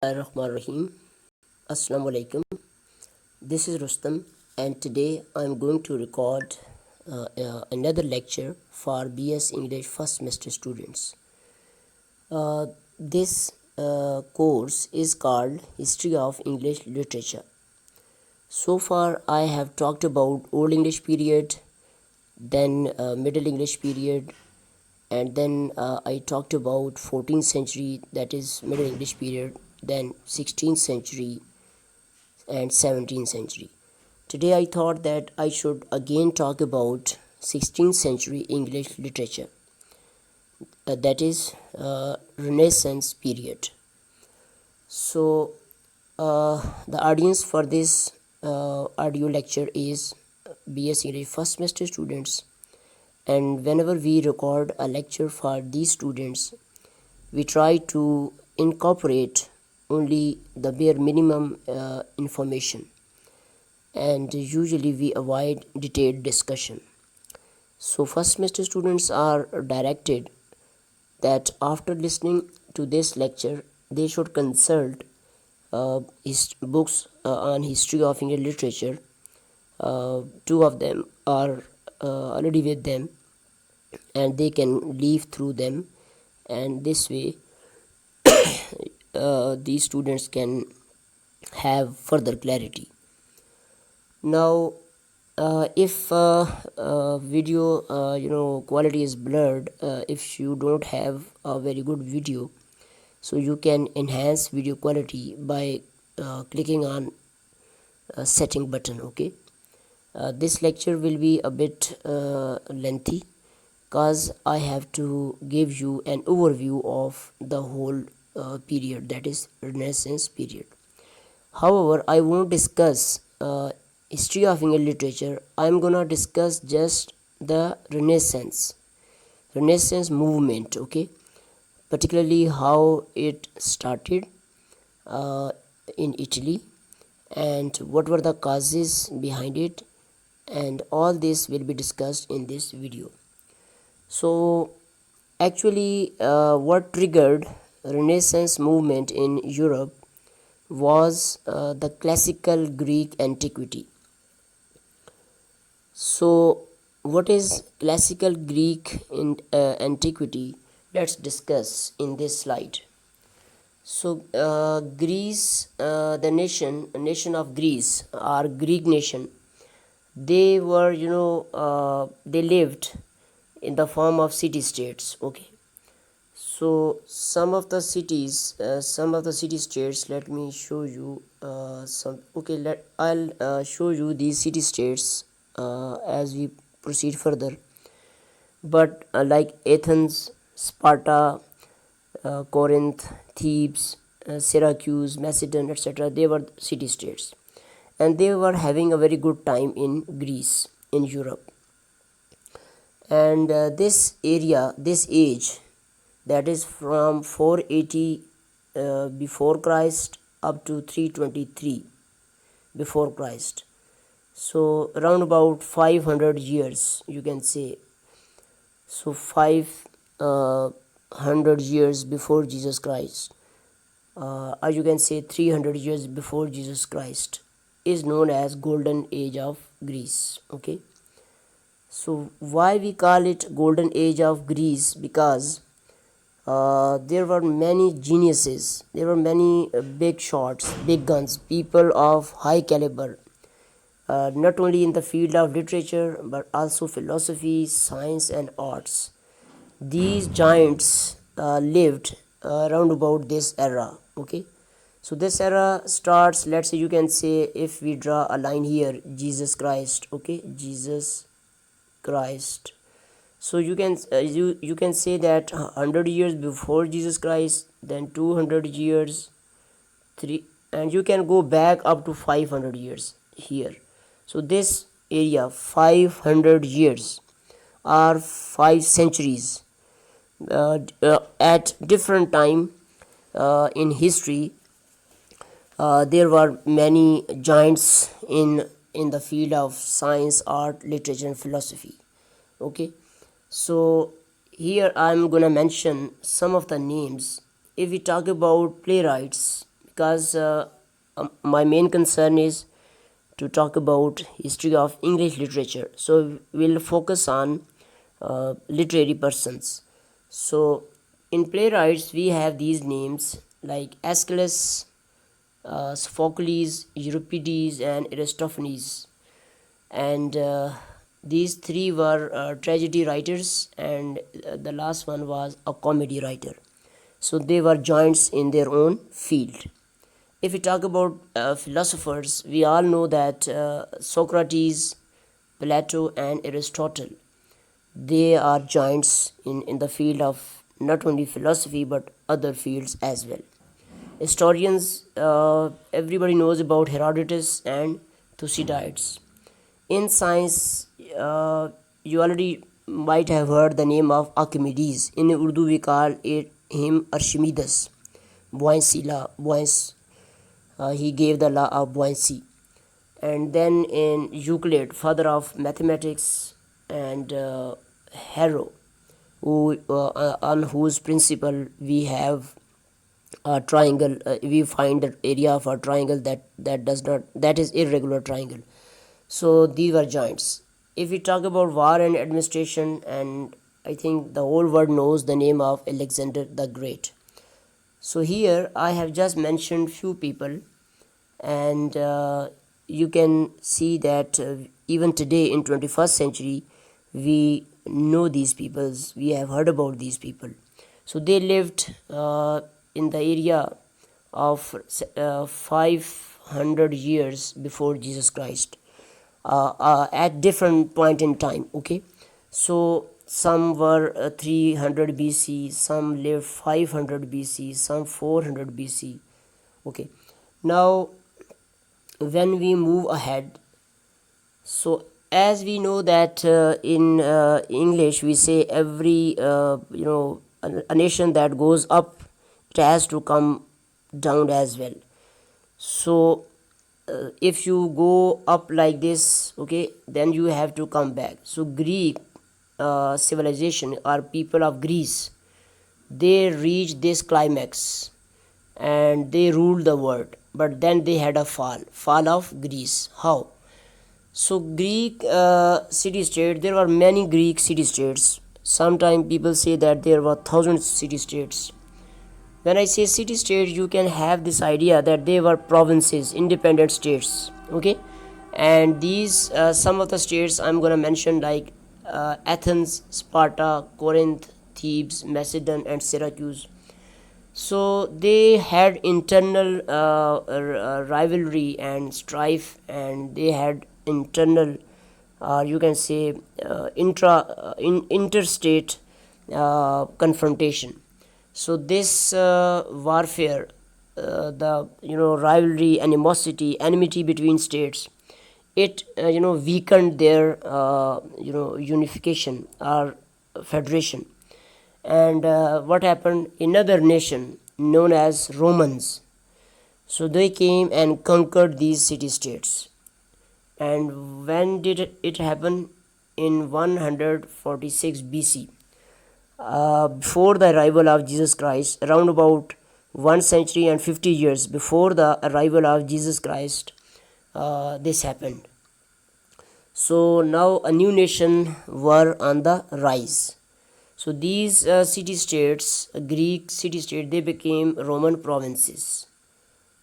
Rahim. Assalamu alaikum. This is Rustam, and today I'm going to record another lecture for BS English first semester students. This course is called History of English Literature. So far, I have talked about Old English period, then Middle English period, and then I talked about 14th century, that is Middle English period, then 16th century and 17th century. Today I thought that I should again talk about 16th century English literature, that is Renaissance period. So the audience for this audio lecture is BS English first semester students, and whenever we record a lecture for these students, we try to incorporate only the bare minimum information, and usually we avoid detailed discussion. So first semester students are directed that after listening to this lecture, they should consult books on history of Indian literature. Two of them are already with them, and they can leaf through them, and this way these students can have further clarity. Now if video quality is blurred, if you don't have a very good video, so you can enhance video quality by clicking on setting button. Okay, this lecture will be a bit lengthy because I have to give you an overview of the whole period, that is Renaissance period. However, I won't discuss history of English literature. I'm gonna discuss just the Renaissance movement, okay, particularly how it started in Italy and what were the causes behind it, and all this will be discussed in this video. So actually what triggered Renaissance movement in Europe was the classical Greek antiquity. So what is classical Greek in antiquity? Let's discuss in this slide. So Greece, the nation of Greece, or Greek nation, they were they lived in the form of city states. Okay, so some of the cities, some of the city states, let me show you some. Okay, I'll show you these city states as we proceed further. But like Athens, Sparta, Corinth, Thebes, Syracuse, Macedon, etc., they were city states, and they were having a very good time in Greece, in Europe. And this age, that is from 480 before Christ up to 323 before Christ. So around about 500 years, you can say. So 500 years before Jesus Christ, or you can say 300 years before Jesus Christ, is known as Golden Age of Greece. Okay. So why we call it Golden Age of Greece? Because there were many geniuses, there were many big shots, big guns, people of high caliber, not only in the field of literature but also philosophy, science and arts. These giants lived around about this era. Okay, so this era starts, let's say, you can say, if we draw a line here, Jesus Christ. Okay, Jesus Christ. So you can you can say that 100 years before Jesus Christ, then 200 years, 3, and you can go back up to 500 years here. So this area, 500 years or 5 centuries, at different time in history, there were many giants in the field of science, art, literature and philosophy. Okay, so here I'm gonna mention some of the names. If we talk about playwrights, because my main concern is to talk about history of English literature. So we'll focus on literary persons. So in playwrights we have these names like Aeschylus, Sophocles, Euripides, and Aristophanes, and these three were tragedy writers, and the last one was a comedy writer. So they were giants in their own field. If we talk about philosophers, we all know that Socrates, Plato, and Aristotle, they are giants in the field of not only philosophy but other fields as well. Historians, everybody knows about Herodotus and Thucydides. In science, you already might have heard the name of Archimedes. In Urdu, we call him Archimedes. Buoyancy law, he gave the law of buoyancy. And then in Euclid, father of mathematics, and Harrow, on whose principle we have a triangle. We find the area of a triangle that is irregular triangle. So these were giants. If we talk about war and administration, and I think the whole world knows the name of Alexander the Great. So here I have just mentioned few people, and you can see that even today in 21st century we know these people, we have heard about these people. So they lived in the area of 500 years before Jesus Christ, at different point in time. Okay, so some were 300 BC, some lived 500 BC, some 400 BC. Okay, now when we move ahead, so as we know that in English we say every a nation that goes up, it has to come down as well. So if you go up like this, okay, then you have to come back. So Greek civilization, or people of Greece, they reached this climax and they ruled the world, but then they had a fall of Greece. How? So Greek city-state, there were many Greek city-states. Sometimes people say that there were 1,000 city-states. When I say city-state, you can have this idea that they were provinces, independent states. Okay, and these some of the states I'm going to mention, like Athens, Sparta, Corinth, Thebes, Macedon, and Syracuse. So they had internal rivalry and strife, and they had internal, you can say, interstate confrontation. So this warfare, the rivalry, animosity, enmity between states, it weakened their unification or federation. And what happened? Another nation known as Romans, so they came and conquered these city-states. And when did it happen? In 146 BC, before the arrival of Jesus Christ, around about 1 century and 50 years before the arrival of Jesus Christ, this happened. So now a new nation were on the rise. So these city-states, Greek city-state, they became Roman provinces.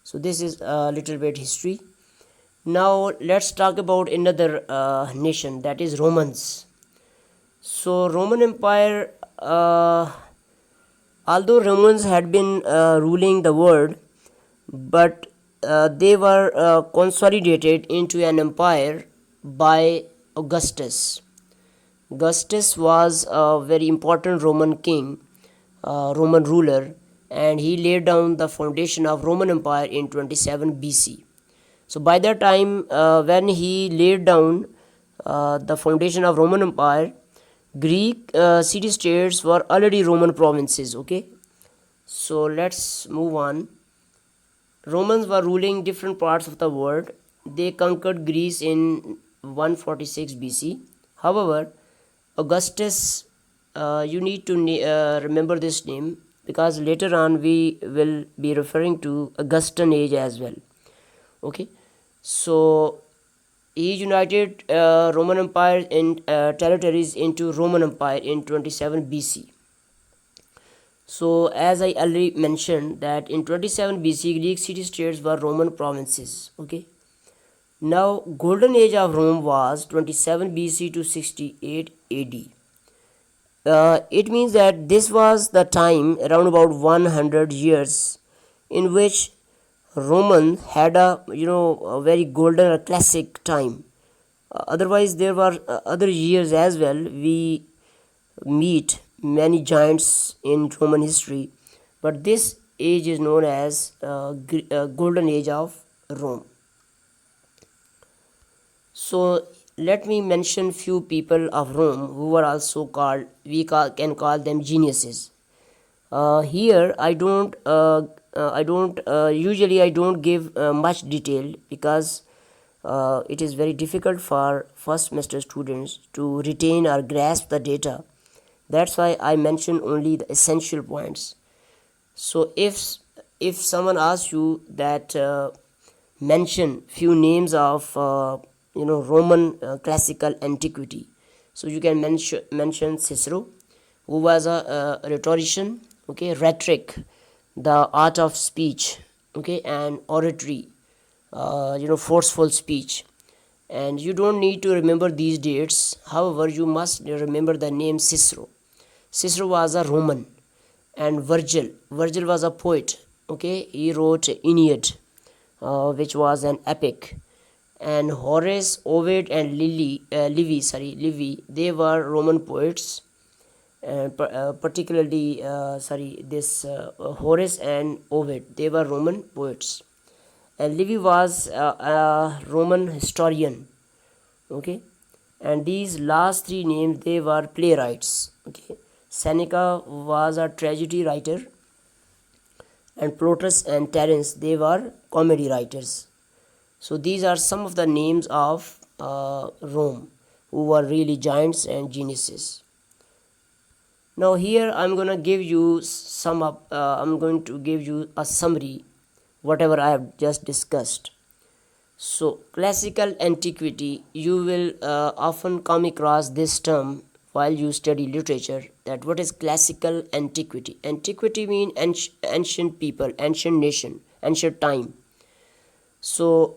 So this is a little bit history. Now let's talk about another nation, that is Romans. So Roman Empire, although Romans had been ruling the world, but they were consolidated into an empire by Augustus. Augustus was a very important Roman king, Roman ruler, and he laid down the foundation of Roman Empire in 27 BC. So by that time, when he laid down the foundation of Roman Empire, Greek city-states were already Roman provinces. Okay, so let's move on. Romans were ruling different parts of the world. They conquered Greece in 146 BC. However, Augustus, you need to remember this name. because later on we will be referring to Augustan age as well. Okay, so he united Roman Empire in territories into Roman Empire in 27 BC. So as I already mentioned that in 27 BC Greek city-states were Roman provinces. Okay. Now golden age of Rome was 27 BC to 68 AD. It means that this was the time around about 100 years in which Roman had a very golden or classic time. Otherwise there were other years as well. We meet many giants in Roman history, but this age is known as golden age of Rome. So let me mention few people of Rome who were also called, can call them geniuses. Here usually I don't give much detail because it is very difficult for first semester students to retain or grasp the data. That's why I mention only the essential points. So if someone asks you that mention few names of Roman classical antiquity, so you can mention Cicero, who was a rhetorician. Okay, rhetoric, the art of speech. Okay, and oratory, forceful speech. And you don't need to remember these dates. However, you must remember the name Cicero. Cicero was a Roman. And Virgil was a poet. Okay, he wrote Aeneid, which was an epic. And Horace, Ovid, and Livy, they were Roman poets. Particularly, Horace and Ovid, they were Roman poets. And Livy was a Roman historian. Okay, and these last three names, they were playwrights. Okay, Seneca was a tragedy writer, and Plautus and Terence, they were comedy writers. So these are some of the names of Rome, who were really giants and geniuses. Now here I'm going to give you I'm going to give you a summary whatever I have just discussed. So classical antiquity, you will often come across this term while you study literature, that what is classical antiquity. Antiquity means ancient people, ancient nation, ancient time. So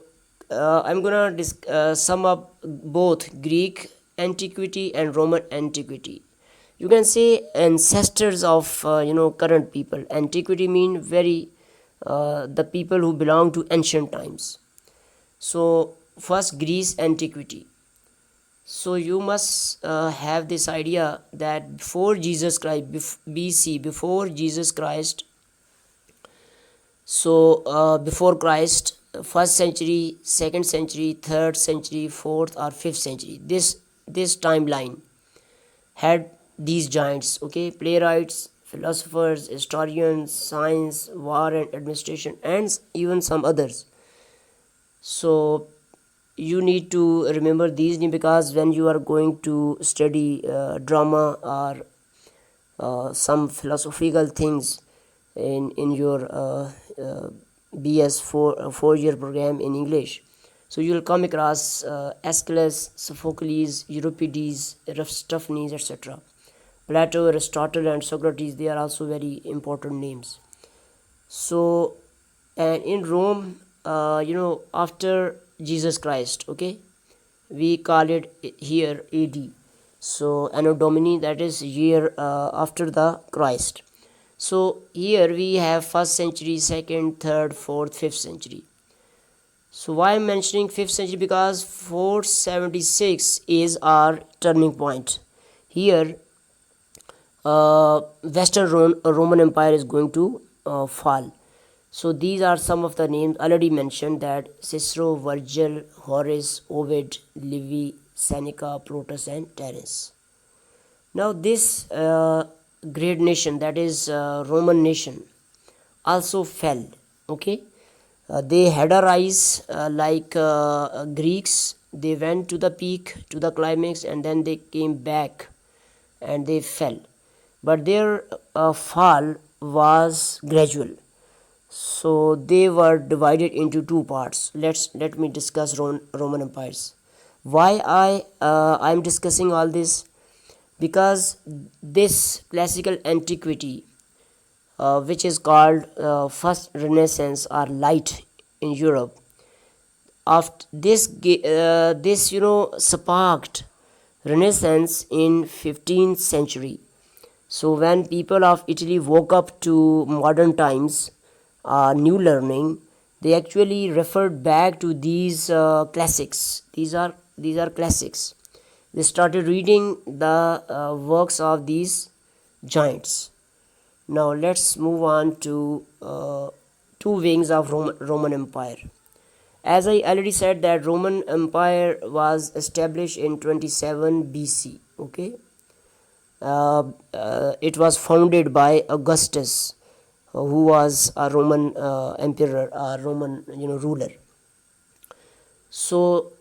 I'm gonna sum up both Greek antiquity and Roman antiquity. You can say ancestors of current people. Antiquity mean the people who belong to ancient times. So first, Greece antiquity. So you must have this idea that before Jesus Christ, BC, before Jesus Christ, so before Christ, first century, second century, third century, fourth or fifth century, this timeline had these giants. Okay, playwrights, philosophers, historians, science, war and administration, and even some others. So you need to remember these names, because when you are going to study drama or some philosophical things in your BS 4-year program in English, so you will come across Aeschylus, Sophocles, Euripides, Aristophanes, etc. Plato, Aristotle and Socrates, they are also very important names. So, and in Rome, after Jesus Christ, okay, we call it here AD. So Anno Domini, that is year after the Christ. So here we have first century, second, third, fourth, fifth century. So why I'm mentioning fifth century? Because 476 is our turning point. Here Western Roman Empire is going to fall. So these are some of the names already mentioned, that Cicero, Virgil, Horace, Ovid, Livy, Seneca, Plautus and Terence. Now this great nation, that is Roman nation, also fell. Okay, they had a rise like Greeks. They went to the peak, to the climax, and then they came back and they fell. But their fall was gradual. So they were divided into two parts. Let me discuss Roman empires. Why I'm discussing all this? Because this classical antiquity, which is called first Renaissance or light in Europe, after this sparked Renaissance in 15th century. So when people of Italy woke up to modern times, new learning, they actually referred back to these classics. These are classics. They started reading the works of these giants. Now let's move on to two wings of Roman Empire. As I already said, that Roman Empire was established in 27 BC. Okay, it was founded by Augustus, who was a Roman emperor, a Roman ruler. So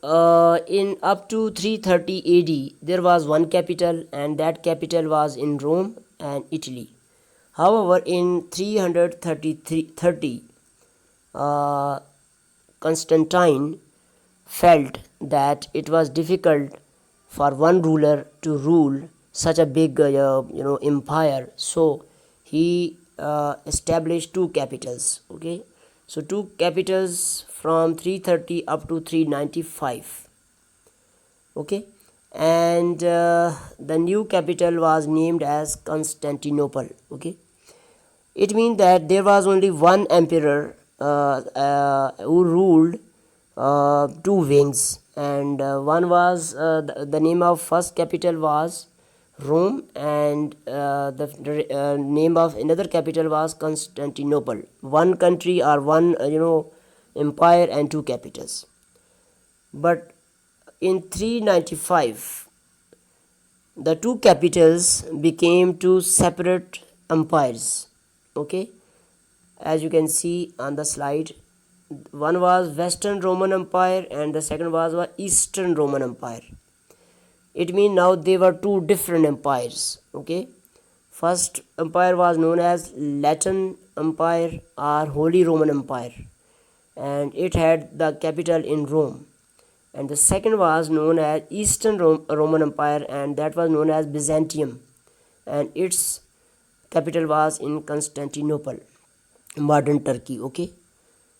in up to 330 AD, there was one capital, and that capital was in Rome and Italy. However, in 330, Constantine felt that it was difficult for one ruler to rule such a big empire, so he established two capitals. Okay, so two capitals from 330 up to 395. Okay, and the new capital was named as Constantinople. Okay, it means that there was only one emperor who ruled two wings, and one was the name of first capital was Rome, and the name of another capital was Constantinople. One country or one empire and two capitals. But in 395, the two capitals became two separate empires. Okay, as you can see on the slide, one was Western Roman Empire and the second was Eastern Roman Empire. It means now they were two different empires. Okay, first empire was known as Latin Empire or Holy Roman Empire, and it had the capital in Rome. And the second was known as Eastern Roman Empire, and that was known as Byzantium, and its capital was in Constantinople, modern Turkey. Okay,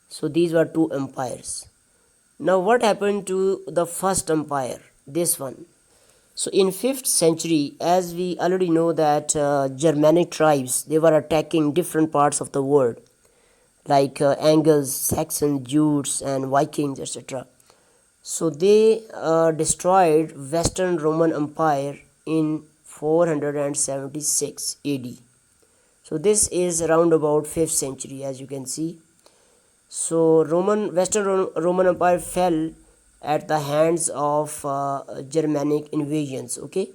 so these were two empires. Now what happened to the first empire, this one? So in 5th century, as we already know that Germanic tribes, they were attacking different parts of the world, like Angles, Saxons, Jutes and Vikings, etc. So they destroyed Western Roman Empire in 476 AD. So this is around about 5th century, as you can see. So Western Roman Empire fell at the hands of Germanic invasions. Okay,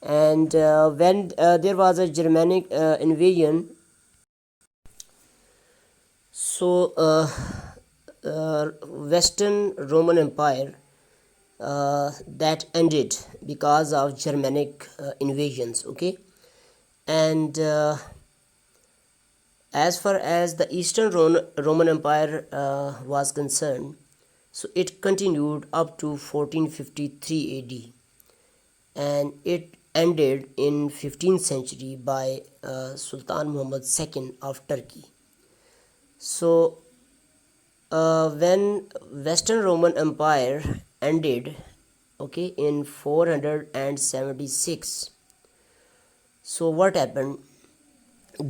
and when there was a Germanic invasion, so Western Roman Empire that ended because of Germanic invasions. Okay, and as far as the Eastern Roman Empire was concerned, so it continued up to 1453 AD, and it ended in 15th century by Sultan Muhammad II of Turkey. So when Western Roman Empire ended, okay, in 476, so what happened?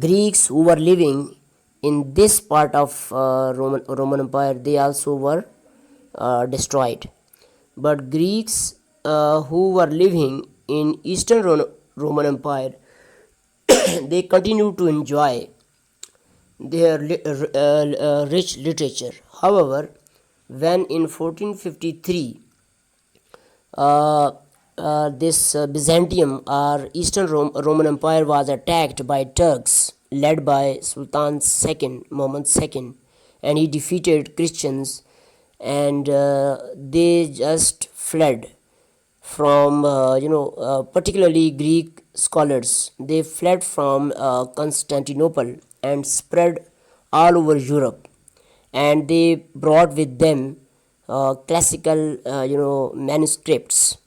Greeks who were living in this part of Roman Empire, they also were destroyed. But Greeks who were living in Eastern Roman Empire, they continued to enjoy their rich literature. However, when in 1453 this Byzantium or Eastern Roman Empire was attacked by Turks led by Sultan II, Muhammad II, and he defeated Christians, and they just fled from particularly Greek scholars. They fled from Constantinople and spread all over Europe, and they brought with them classical manuscripts,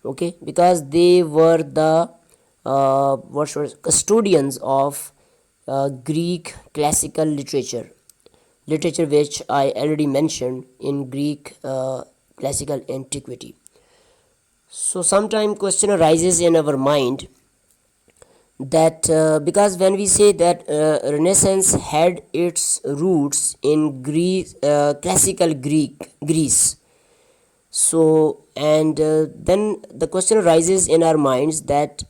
okay, because they were the custodians of Greek classical literature which I already mentioned in Greek classical antiquity. So sometime question arises in our mind that because when we say that Renaissance had its roots in classical Greece, so and then the question arises in our minds that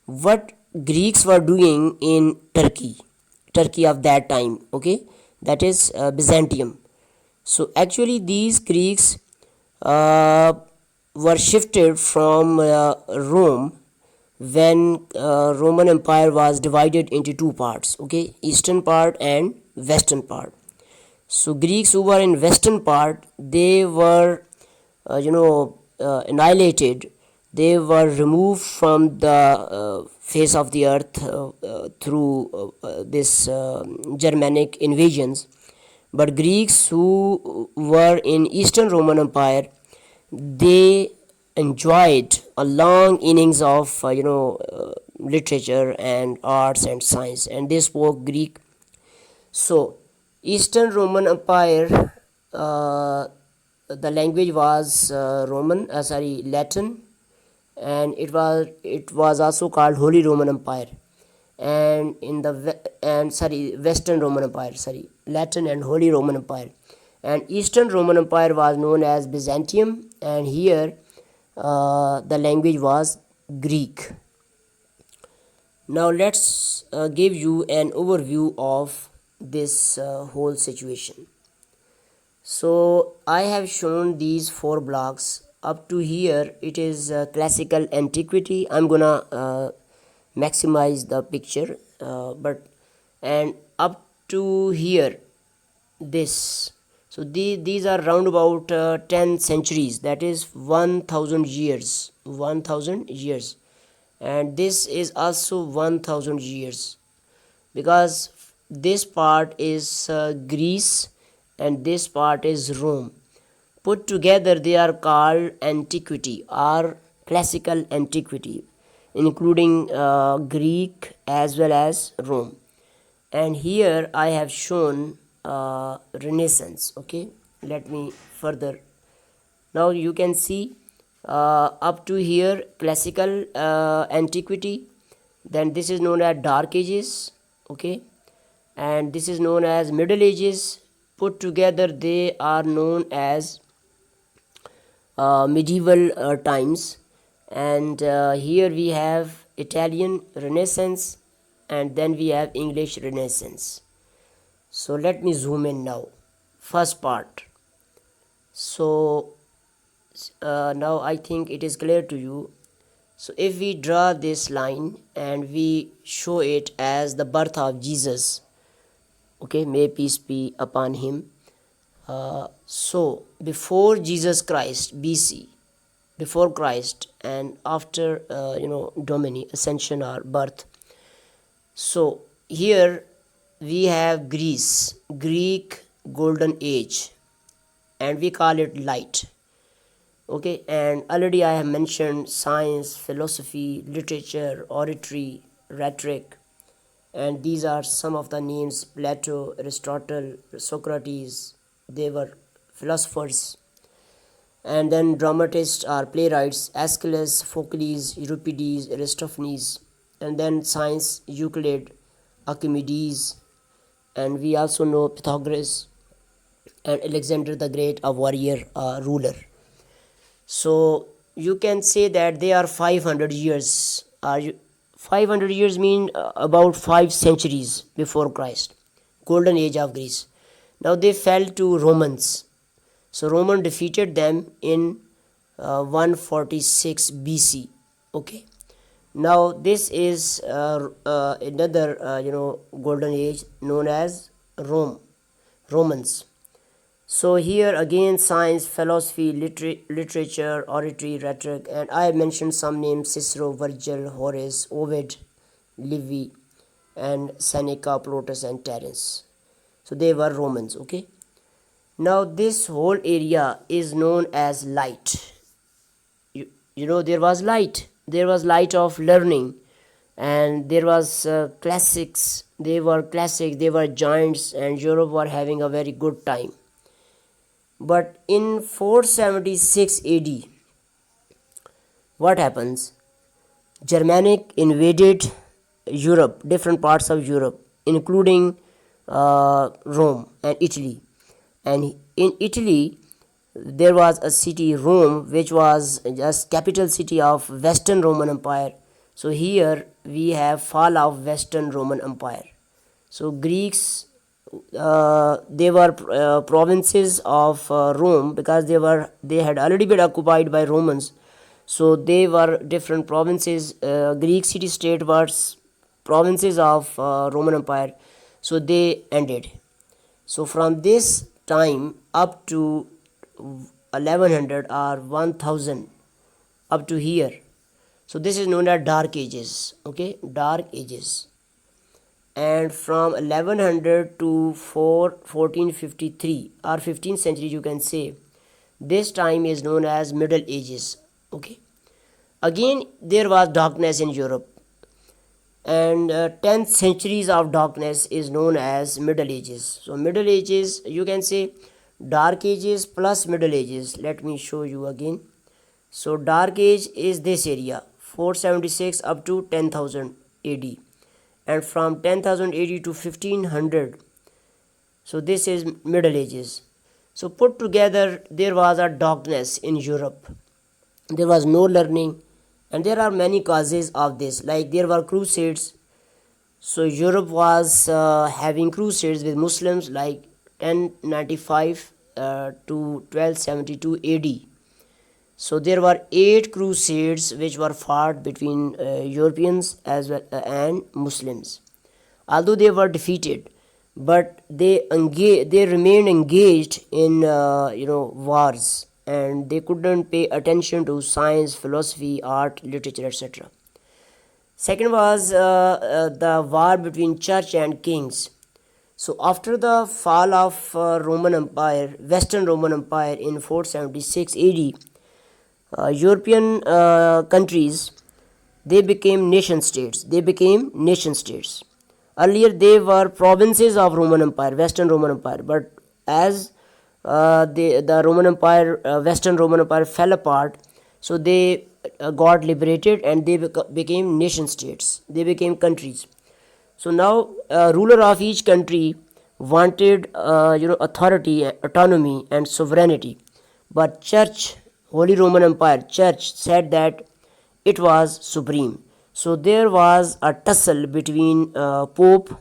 what Greeks were doing in Turkey of that time, okay, that is Byzantium. So actually these Greeks uh, were shifted from Rome when Roman Empire was divided into two parts, okay, eastern part and western part. So Greeks who were in western part, they were annihilated. They were removed from the face of the earth through this Germanic invasions. But Greeks who were in Eastern Roman Empire, they enjoyed a long innings of literature and arts and science, and they spoke Greek. So Eastern Roman Empire, the language was Latin, and it was also called Holy Roman Empire. And in the Western Roman Empire, Latin and Holy Roman Empire, and Eastern Roman Empire was known as Byzantium, and here the language was Greek. Now let's give you an overview of this whole situation. So I have shown these four blocks. Up to here it is classical antiquity. I'm gonna maximize the picture, but and up to here this. So these are round about 10 centuries, that is 1000 years, 1000 years, and this is also 1000 years, because this part is Greece and this part is Rome. Put together they are called Antiquity or classical antiquity, including Greek as well as Rome. And here I have shown Renaissance, okay. Let me further. Now you can see up to here classical antiquity, then this is known as Dark Ages, okay, and this is known as Middle Ages. Put together they are known as medieval times. And here we have Italian Renaissance, and then we have English Renaissance. So let me zoom in now. First part. So now I think it is clear to you. So if we draw this line and we show it as the birth of Jesus, okay, may peace be upon him. So before Jesus Christ, BC, before Christ, and after Domini, ascension or birth. So here we have Greek golden age, and we call it light, okay. And already I have mentioned science, philosophy, literature, oratory, rhetoric, and these are some of the names: Plato, Aristotle, Socrates. They were philosophers. And then dramatists or playwrights: Aeschylus, Sophocles, Euripides, Aristophanes. And then science: Euclid, Archimedes, and we also know Pythagoras, and Alexander the Great, a warrior, ruler. So you can say that they are 500 years. 500 years mean about 5 centuries before Christ, golden age of Greece. Now they fell to Romans. So Roman defeated them in 146 BC. Okay. Now this is another golden age known as Romans. So here again, science, philosophy, literature, oratory, rhetoric, and I mentioned some names: Cicero, Virgil, Horace, Ovid, Livy, and Seneca, Plautus, and Terence. So they were Romans. Okay. Now this whole area is known as light. There was light. There was light of learning, and there was classics. They were classics. They were giants, and Europe were having a very good time. But in 476 AD, what happens? Germanic invaded Europe, different parts of Europe, including Rome and Italy. And in Italy, there was a city, Rome, which was just capital city of Western Roman Empire. So here we have fall of Western Roman Empire. So Greeks, they were provinces of Rome, because they had already been occupied by Romans. So they were different provinces. Greek city state was provinces of Roman Empire. So they ended. So from this time up to 1100 or 1000 up to here, so this is known as Dark Ages. Okay, Dark Ages. And from 1100 to 1453 or 15th century, you can say, this time is known as Middle Ages. Okay, again there was darkness in Europe, and 10th centuries of darkness is known as Middle Ages. So Middle Ages, you can say Dark Ages plus Middle Ages. Let me show you again. So Dark Age is this area, 476 up to 10,000 AD, and from 10,000 AD to 1500. So this is Middle Ages. So put together, there was a darkness in Europe. There was no learning, and there are many causes of this. Like there were crusades. So Europe was having crusades with Muslims, like 1095 to 1272 AD. So there were 8 crusades which were fought between Europeans as well and Muslims. Although they were defeated, but they remained engaged in wars, and they couldn't pay attention to science, philosophy, art, literature, etc. Second was the war between church and kings. So after the fall of Roman Empire, Western Roman Empire in 476 AD, European countries, they became nation states. Earlier they were provinces of Roman Empire, Western Roman Empire, but as the Roman Empire, Western Roman Empire fell apart, so they got liberated, and they became nation states. They became countries. So now ruler of each country wanted authority, autonomy, and sovereignty, but Church, Holy Roman Empire, Church said that it was supreme. So there was a tussle between Pope,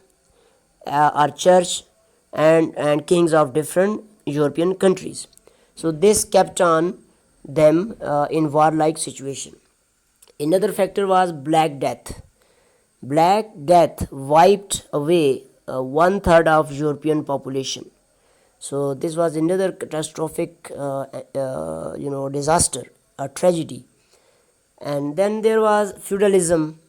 our Church, and kings of different European countries. So this kept on them in warlike situation. Another factor was Black Death. Black Death wiped away one-third of European population. So this was another catastrophic disaster, a tragedy. And then there was feudalism,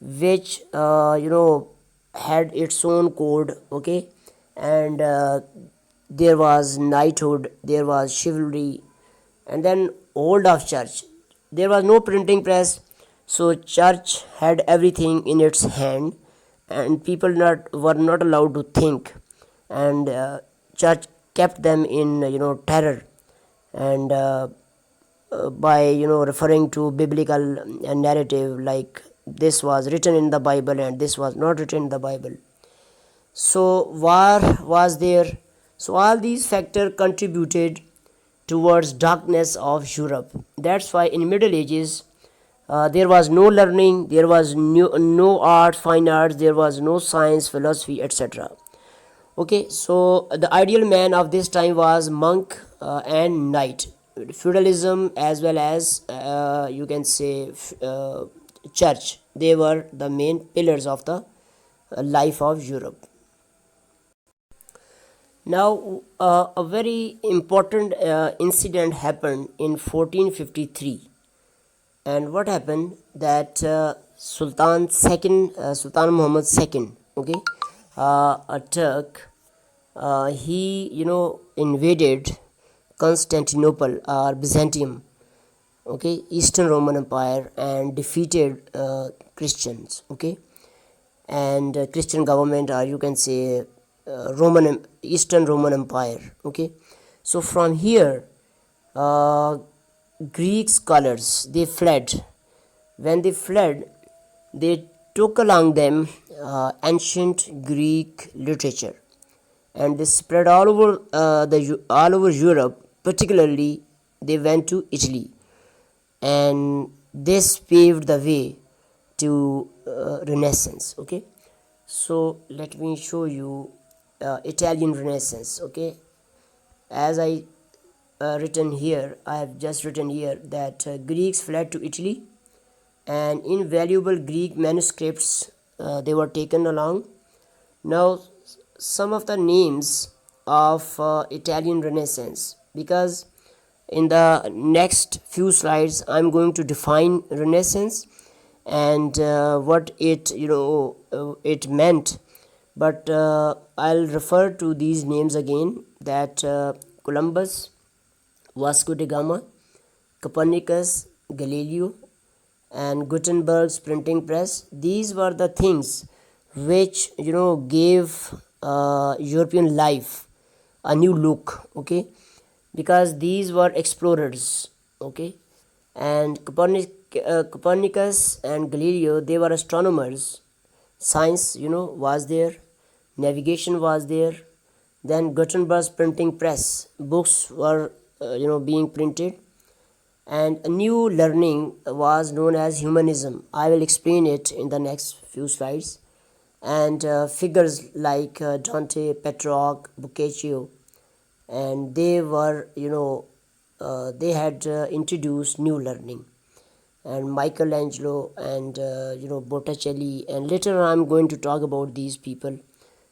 which had its own code. Okay, and there was knighthood, there was chivalry. And then hold of church, there was no printing press, so church had everything in its hand, and people were not allowed to think, and church kept them in terror, and by referring to biblical narrative, like this was written in the Bible and this was not written in the Bible. So war was there. So all these factors contributed towards darkness of Europe. That's why in Middle Ages there was no learning, there was no art, fine arts, there was no science, philosophy, etc. Okay, so the ideal man of this time was monk and knight. Feudalism as well as you can say church, they were the main pillars of the life of Europe. Now, a very important incident happened in 1453, and what happened that Sultan Muhammad II, okay, a Turk, he invaded Constantinople or Byzantium, okay, Eastern Roman Empire, and defeated Christians, okay, and Christian government, or you can say Eastern Roman Empire, okay. So from here, uh, Greek scholars, they fled. When they fled, they took along them ancient Greek literature, and they spread all over Europe. Particularly, they went to Italy, and this paved the way to Renaissance. Okay, so let me show you Italian Renaissance. Okay, as I have just written here that Greeks fled to Italy, and invaluable Greek manuscripts they were taken along. Now, some of the names of Italian Renaissance, because in the next few slides I'm going to define Renaissance and what it meant, but I'll refer to these names again, that Columbus, Vasco de Gama, Copernicus, Galileo, and Gutenberg's printing press. These were the things which gave European life a new look, okay, because these were explorers, okay, and Copernicus and Galileo, they were astronomers. Science was there, navigation was there. Then Gutenberg's printing press, books were being printed, and a new learning was known as humanism. I will explain it in the next few slides. And figures like Dante, Petrarch, Boccaccio, and they were they had introduced new learning, and Michelangelo and Botticelli, and later I'm going to talk about these people.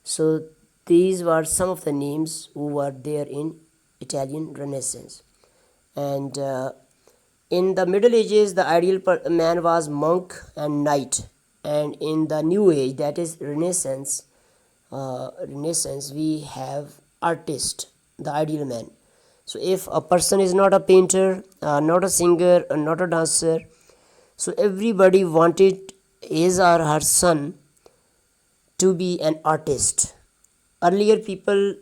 So these were some of the names who were there in Italian Renaissance. And in the Middle Ages, the ideal man was monk and knight, and in the New Age, that is Renaissance, we have artist, the ideal man. So if a person is not a painter, not a singer, not a dancer, so everybody wanted his or her son to be an artist. Earlier people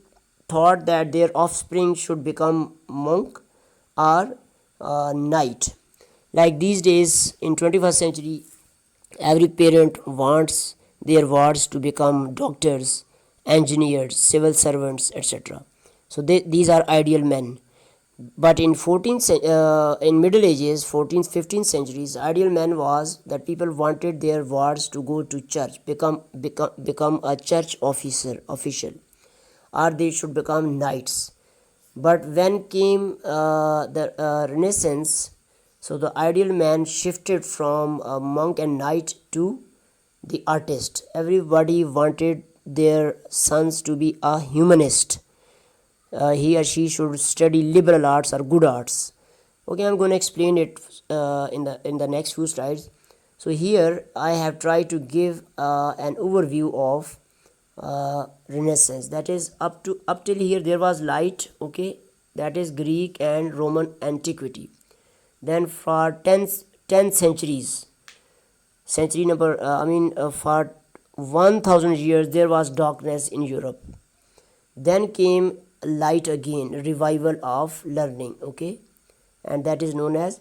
thought that their offspring should become monk or knight. Like these days in 21st century, every parent wants their wards to become doctors, engineers, civil servants, etc. So these are ideal men. But in in Middle Ages, 14th, 15th centuries, ideal man was that people wanted their wards to go to church, become a church official, or they should become knights. But when came the Renaissance, so the ideal man shifted from a monk and knight to the artist. Everybody wanted their sons to be a humanist. He or she should study liberal arts or good arts. Okay, I'm going to explain it in the next few slides. So here I have tried to give an overview of Renaissance. That is up till here there was light. Okay, that is Greek and Roman antiquity. Then for 10 centuries, for 1000 years there was darkness in Europe. Then came light again, revival of learning, okay, and that is known as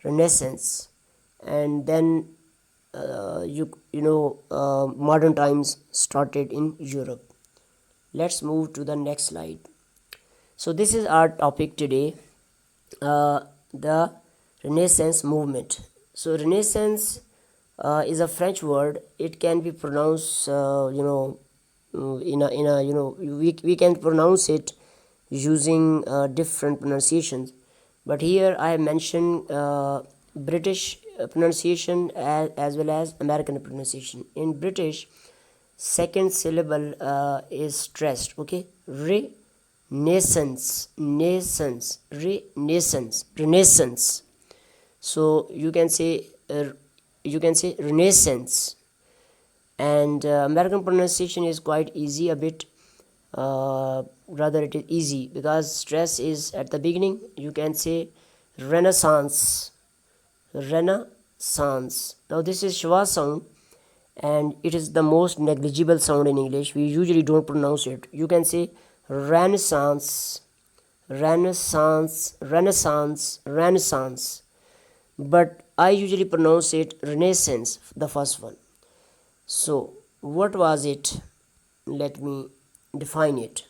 Renaissance. And then modern times started in Europe. Let's move to the next slide. So this is our topic today, the Renaissance movement. So Renaissance is a French word. It can be pronounced we can pronounce it using different pronunciations, but here I have mentioned British pronunciation as well as American pronunciation. In British, second syllable is stressed, okay, re, Renaissance. So you can say Renaissance. And American pronunciation is quite easy a bit. Rather, it is easy because stress is at the beginning. You can say Renaissance. Now this is schwa sound, and it is the most negligible sound in English. We usually don't pronounce it. You can say Renaissance, Renaissance. But I usually pronounce it Renaissance, the first one. So, what was it? Let me define it.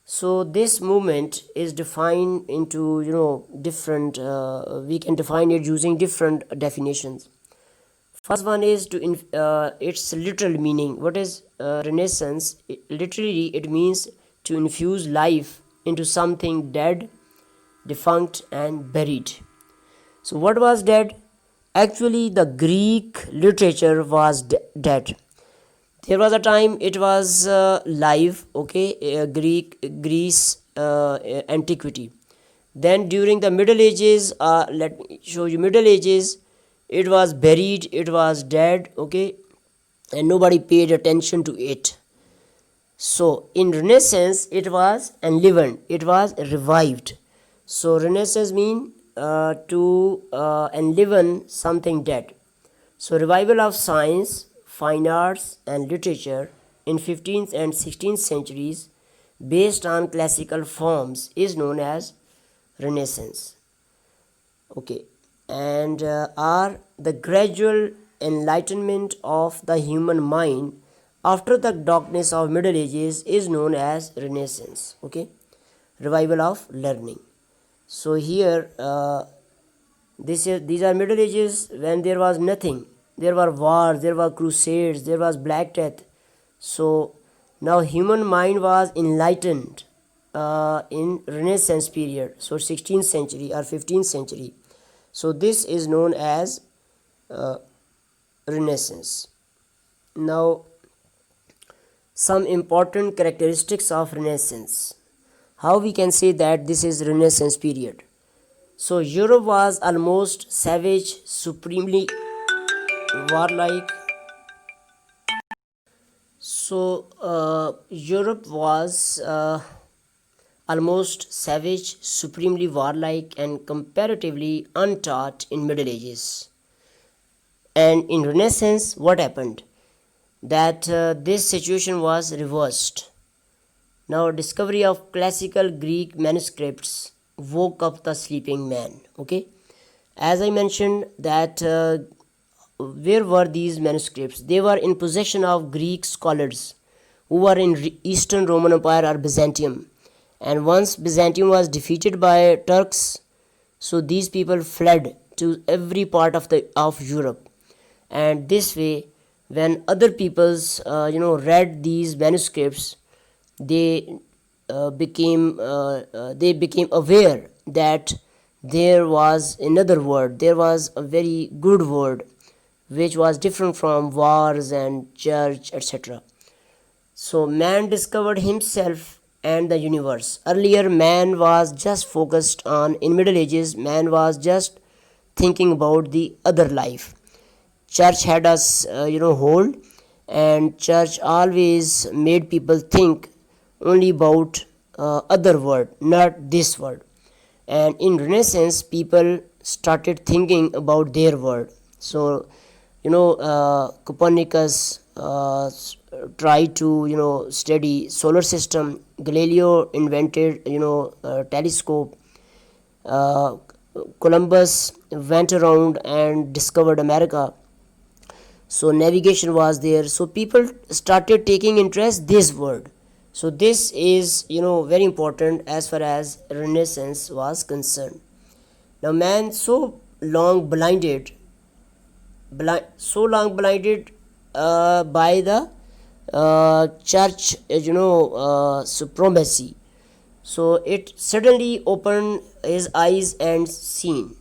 So, this movement is defined into different. We can define it using different definitions. First one is its literal meaning. What is Renaissance? Literally, it means to infuse life into something dead, defunct, and buried. So, what was dead? Actually, the Greek literature was dead. There was a time it was live, okay, Greece, Antiquity. Then during the Middle Ages, let me show you Middle Ages, it was buried, it was dead, okay, and nobody paid attention to it. So in Renaissance, it was enlivened, it was revived. So Renaissance means to enliven something dead. So revival of science, fine arts and literature in 15th and 16th centuries based on classical forms is known as Renaissance. Okay, and are the gradual enlightenment of the human mind after the darkness of Middle Ages is known as Renaissance. Okay, revival of learning. So here these are Middle Ages when there was nothing. There were wars, there were crusades, there was Black Death. So now human mind was enlightened in Renaissance period. So 16th century or 15th century. So this is known as Renaissance. Now some important characteristics of Renaissance. How we can say that this is Renaissance period? So Europe was almost savage, supremely warlike. So Europe was almost savage, supremely warlike, and comparatively untaught in Middle Ages. And in Renaissance, what happened? That this situation was reversed. Now, discovery of classical Greek manuscripts woke up the sleeping man. Okay, as I mentioned that where were these manuscripts? They were in possession of Greek scholars who were in Eastern Roman Empire or Byzantium. And once Byzantium was defeated by Turks, so these people fled to every part of Europe. And this way, when other peoples read these manuscripts, they became aware that there was another word, there was a very good word which was different from wars and church, etc. So man discovered himself and the universe. Earlier man was just focused on, in Middle Ages man was just thinking about the other life. Church had us hold, and church always made people think only about other word, not this word. And in Renaissance people started thinking about their word. So Copernicus tried to study solar system. Galileo invented telescope. Columbus went around and discovered America. So navigation was there. So people started taking interest this word. So this is very important as far as Renaissance was concerned. Now man so long blinded by the church supremacy, so it suddenly opened his eyes and seen.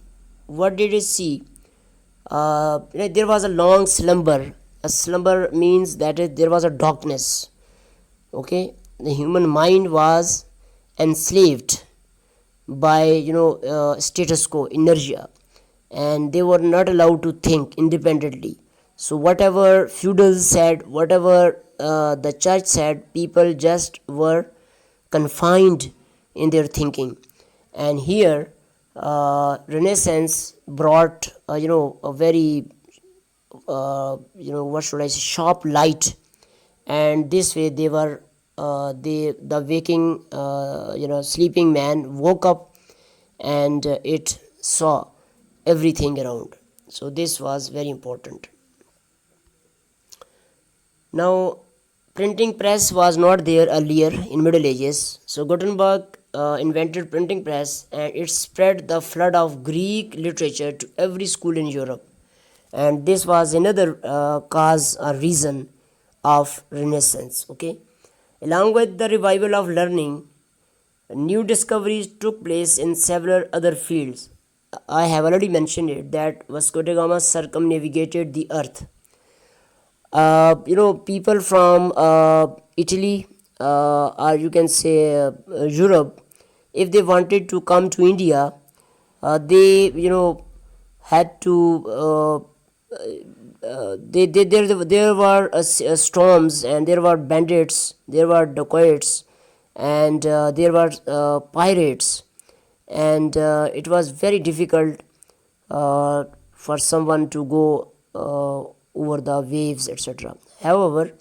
What did he see? There was a long slumber. A slumber means that there was a darkness. Okay, the human mind was enslaved by status quo inertia, and they were not allowed to think independently. So whatever feudals said, whatever the church said, people just were confined in their thinking. And here Renaissance brought a very what should I say, sharp light. And this way they were the waking sleeping man woke up, and it saw everything around. So this was very important. Now, printing press was not there earlier in Middle Ages. So Gutenberg invented printing press, and it spread the flood of Greek literature to every school in Europe. And this was another cause or reason of Renaissance. Okay, along with the revival of learning, new discoveries took place in several other fields. I have already mentioned it that Vasco de Gama circumnavigated the earth. People from Italy, or you can say Europe, if they wanted to come to India, they had to there were storms, and there were bandits, there were dacoits, and there were pirates, and it was very difficult for someone to go over the waves, etc. However,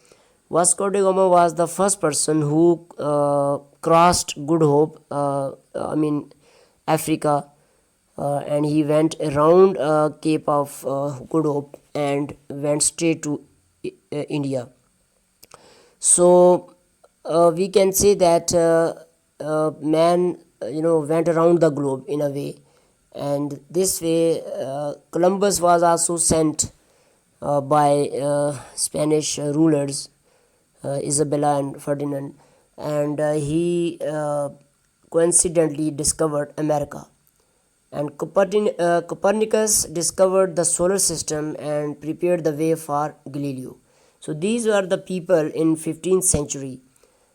Vasco de Gama was the first person who crossed Good Hope, Africa, and he went around Cape of Good Hope and went straight to India. So we can say that man went around the globe in a way, and this way Columbus was also sent by Spanish rulers, Isabella and Ferdinand, and he coincidentally discovered America. And Copernicus discovered the solar system and prepared the way for Galileo. So these were the people in 15th century,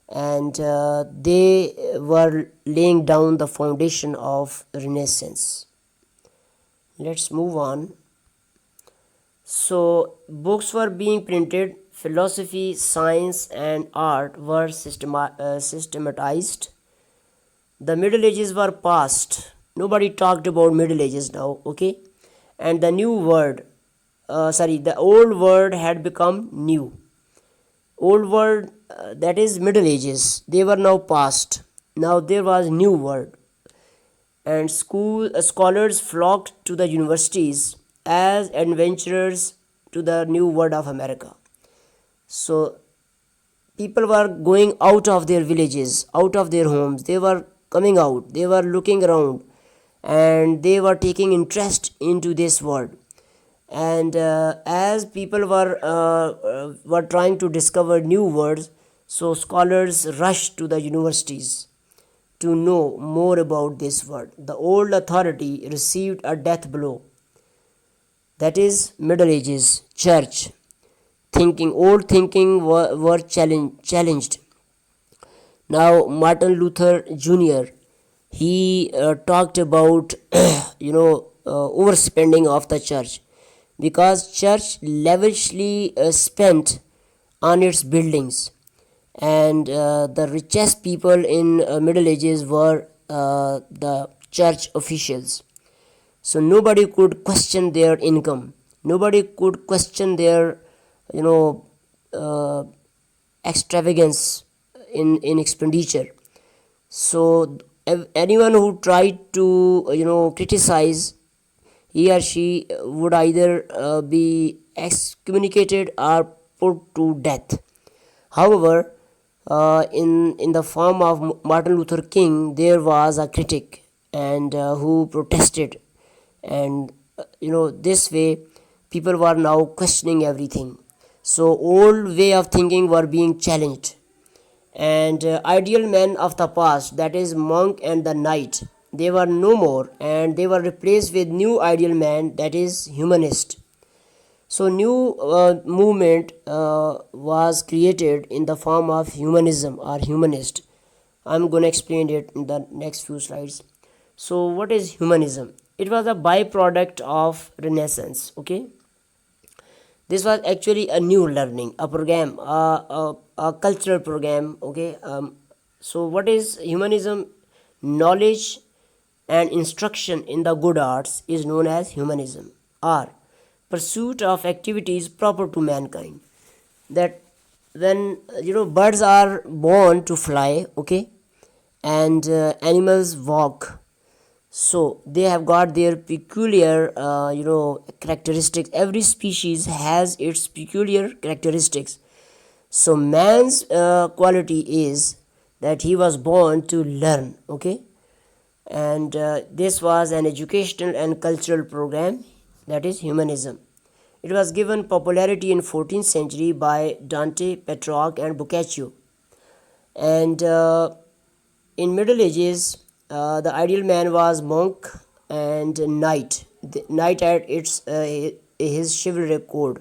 and they were laying down the foundation of Renaissance. Let's move on. So books were being printed, philosophy, science, and art were systematized. The Middle Ages were past. Nobody talked about Middle Ages now, okay? And the the old world had become new. Old world, that is Middle Ages, they were now past. Now there was new world, and scholars flocked to the universities as adventurers to the new world of America. So people were going out of their villages, out of their homes. They were coming out, they were looking around, and they were taking interest into this world. And as people were trying to discover new words, so scholars rushed to the universities to know more about this world. The old authority received a death blow. That is Middle Ages, church thinking, old thinking were challenged. Now Martin Luther Jr., he talked about overspending of the church, because church lavishly spent on its buildings, and the richest people in Middle Ages were the church officials. So nobody could question their income, nobody could question their extravagance in expenditure. So anyone who tried to criticize, he or she would either be excommunicated or put to death. However, in the form of Martin Luther King, there was a critic, and who protested, and this way people were now questioning everything. So old way of thinking were being challenged, and ideal men of the past, that is monk and the knight, they were no more, and they were replaced with new ideal man, that is humanist. So new movement was created in the form of humanism or humanist. I'm going to explain it in the next few slides. So what is humanism? It was a byproduct of Renaissance. Okay, this was actually a new learning, a program, a cultural program. Okay, so what is humanism? Knowledge and instruction in the good arts is known as humanism, or pursuit of activities proper to mankind. That when birds are born to fly, okay, and animals walk, so they have got their peculiar characteristics. Every species has its peculiar characteristics. So man's quality is that he was born to learn, okay, and this was an educational and cultural program, that is humanism. It was given popularity in 14th century by Dante, Petrarch and Boccaccio. And in Middle Ages, the ideal man was monk and knight. The knight had his chivalric code.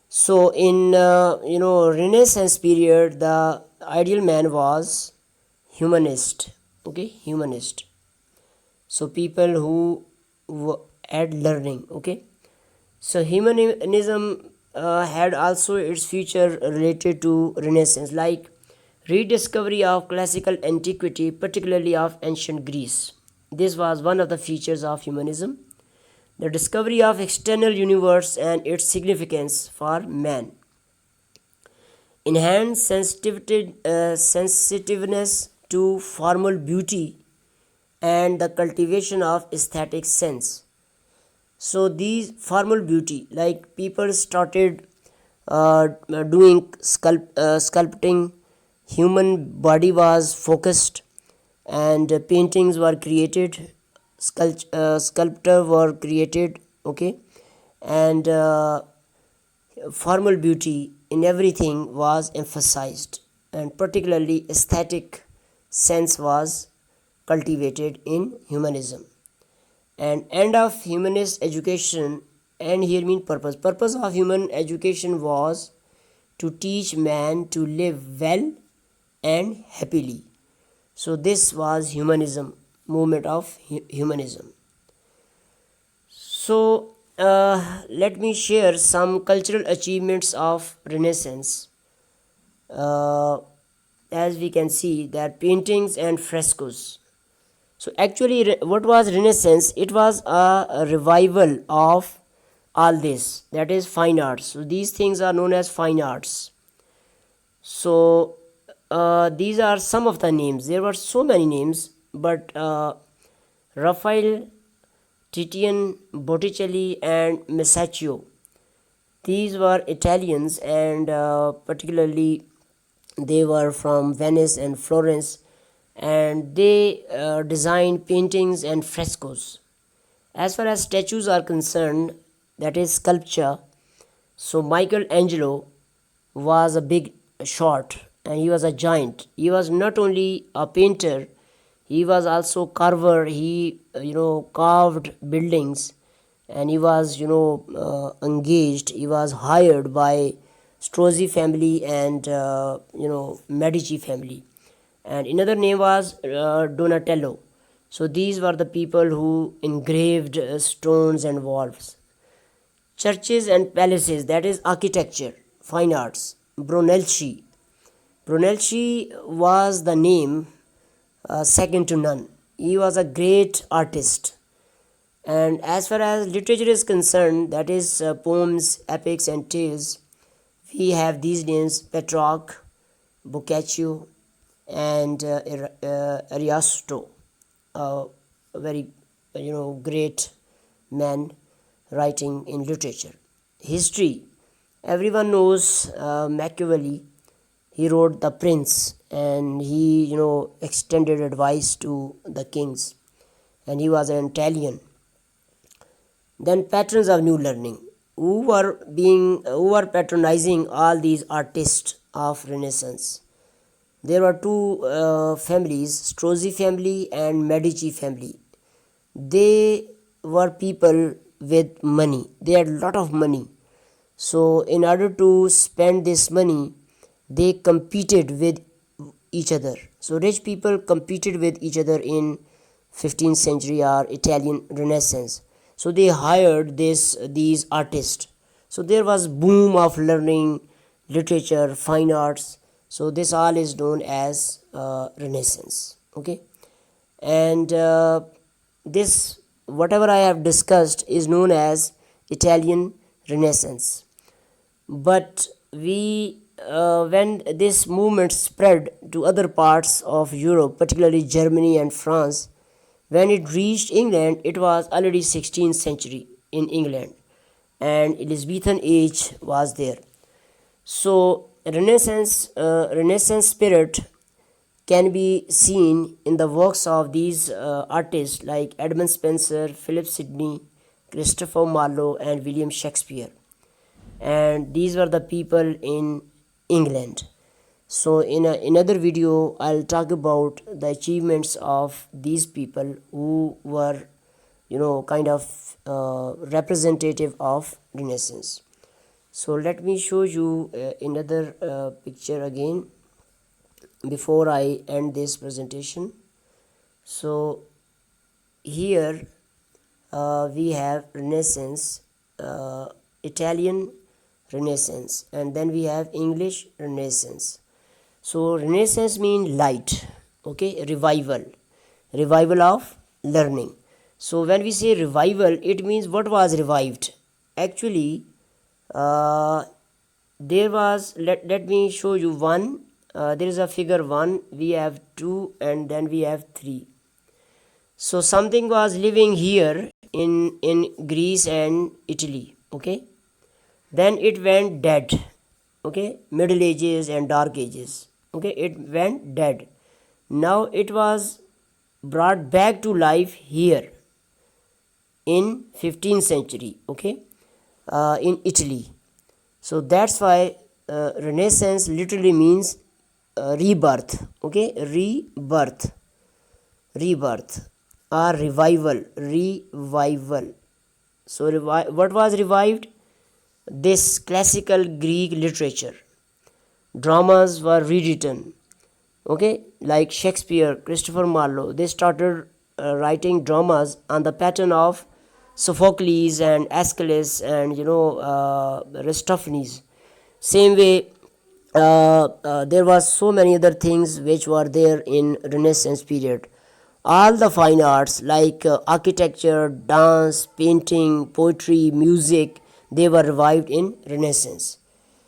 So in Renaissance period, the ideal man was humanist. Okay, humanist. So people who had learning. Okay, so humanism had also its future related to Renaissance, like rediscovery of classical antiquity, particularly of ancient Greece. This was one of the features of humanism, the discovery of external universe and its significance for man. Enhanced sensitiveness to formal beauty and the cultivation of aesthetic sense. So these formal beauty, like people started doing sculpting, human body was focused, and paintings were created, sculptor were created, okay, and formal beauty in everything was emphasized, and particularly aesthetic sense was cultivated in humanism. And end of humanist education, and here mean purpose of human education was to teach man to live well and happily. So this was humanism, movement of humanism. So let me share some cultural achievements of Renaissance. uh, as we can see that paintings and frescoes. So actually, what was Renaissance? It was a revival of all this, that is fine arts. So these things are known as fine arts. So these are some of the names. There were so many names, but Raphael, Titian, Botticelli, and Masaccio, these were Italians, and particularly they were from Venice and Florence, and they designed paintings and frescoes. As far as statues are concerned, that is sculpture, so Michelangelo was a big shot, and he was a giant. He was not only a painter, he was also carver. He carved buildings, and he was engaged. He was hired by Strozzi family and Medici family, and another name was Donatello. So these were the people who engraved stones and walls. Churches and palaces, that is architecture, fine arts. Brunelleschi. Brunelleschi was the name second to none. He was a great artist. And as far as literature is concerned, that is poems, epics, and tales, we have these names: Petrarch, Boccaccio, and Ariosto, a very great man writing in literature. History, everyone knows Machiavelli. He wrote The Prince, and he extended advice to the kings, and he was an Italian. Then patrons of new learning, who were patronizing all these artists of Renaissance. There were two families, Strozzi family and Medici family. They were people with money. They had a lot of money, So in order to spend this money, they competed with each other. So rich people competed with each other in 15th century or Italian Renaissance. So they hired these artists. So there was boom of learning, literature, fine arts. So this all is known as Renaissance. Okay, and this whatever I have discussed is known as Italian Renaissance. But when this movement spread to other parts of Europe, particularly Germany and France, when it reached England, it was already 16th century in England, and Elizabethan age was there. So Renaissance spirit can be seen in the works of these artists like Edmund Spenser, Philip Sidney, Christopher Marlowe, and William Shakespeare. And these were the people in England. So in another video, I'll talk about the achievements of these people who were, kind of representative of Renaissance. So let me show you another picture again before I end this presentation. So here we have Renaissance, Italian Renaissance, and then we have English Renaissance. So Renaissance means light, okay, revival of learning. So when we say revival, it means what was revived. Actually, there was, let me show you one. There is a figure 1, we have 2, and then we have 3. So something was living here in Greece and Italy, okay. Then it went dead, okay, Middle Ages and Dark Ages, okay, it went dead. Now it was brought back to life here in 15th century, okay, in Italy. So that's why Renaissance literally means rebirth, okay, rebirth or revival. So what was revived? This classical Greek literature. Dramas were rewritten, okay, like Shakespeare, Christopher Marlowe. They started writing dramas on the pattern of Sophocles and Aeschylus and Aristophanes. Same way, there was so many other things which were there in Renaissance period. All the fine arts like architecture, dance, painting, poetry, music, they were revived in Renaissance.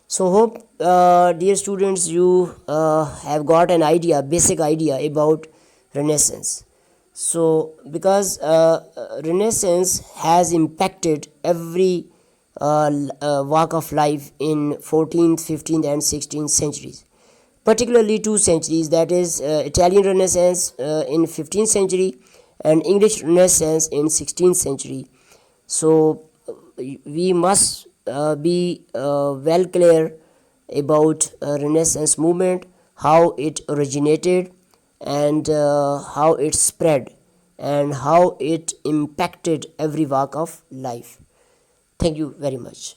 So hope, dear students, you have got an idea, basic idea about Renaissance. So because Renaissance has impacted every walk of life in 14th, 15th and 16th centuries, particularly 2 centuries, that is Italian Renaissance in 15th century and English Renaissance in 16th century. So we must be well clear about Renaissance movement, how it originated and how it spread and how it impacted every walk of life. Thank you very much.